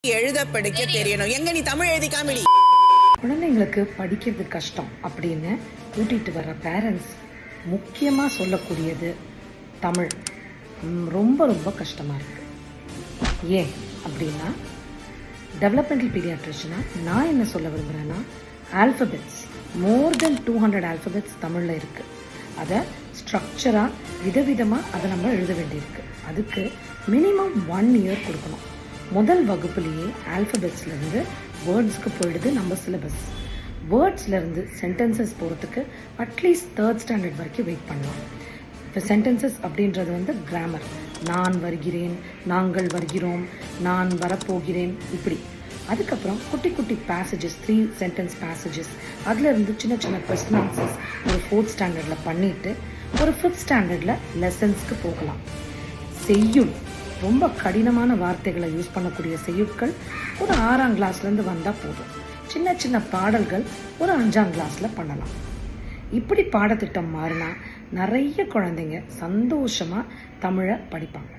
எழுத படிக்க தெரியணும். எங்க நீ தமிழ் எழுதி காமிடி. குழந்தைங்களுக்கு படிக்கிறது கஷ்டம் அப்படின்னு கூட்டிட்டு வர்ற பேரண்ட்ஸ் முக்கியமா சொல்லக்கூடியது தமிழ் ரொம்ப ரொம்ப கஷ்டமா இருக்கு. ஏன் அப்படின்னா டெவலப்மெண்டல் பீடியாட்ரிஷனா நான் என்ன சொல்ல விரும்புகிறேன்னா, ஆல்ஃபபெட்ஸ் மோர் தென் 200 ஆல்ஃபபெட்ஸ் தமிழில் இருக்குது. அதை ஸ்ட்ரக்சராக விதவிதமாக அதை நம்ம எழுத வேண்டியிருக்கு. அதுக்கு மினிமம் 1 இயர் கொடுக்கணும். முதல் வகுப்புலேயே ஆல்ஃபபெட்ஸ்லேருந்து வேர்ட்ஸ்க்கு போயிடுது நம்ம சிலபஸ். வேர்ட்ஸ்லேருந்து சென்டென்சஸ் போகிறதுக்கு அட்லீஸ்ட் 3rd ஸ்டாண்டர்ட் வரைக்கும் வெயிட் பண்ணலாம். இப்போ சென்டென்சஸ் அப்படின்றது கிராமர், நான் வருகிறேன், நாங்கள் வருகிறோம், நான் வரப்போகிறேன், இப்படி. அதுக்கப்புறம் குட்டி குட்டி பேசேஜஸ், 3 சென்டென்ஸ் பேசேஜஸ், அதிலிருந்து சின்ன சின்ன பர்சனாலிட்டிஸ் ஒரு 4th ஸ்டாண்டர்டில் பண்ணிவிட்டு ஒரு 5th ஸ்டாண்டர்டில் லெசன்ஸ்க்கு போகலாம். செய்யுள், ரொம்ப கடினமான வார்த்தைகளை யூஸ் பண்ணக்கூடிய செய்யுட்கள் ஒரு 6ஆம் கிளாஸ்லேருந்து வந்தால் போதும். சின்ன சின்ன பாடல்கள் ஒரு 5ஆம் கிளாஸில் பண்ணலாம். இப்படி பாடத்திட்டம் மாறினா நிறைய குழந்தைங்க சந்தோஷமாக தமிழை படிப்பாங்க.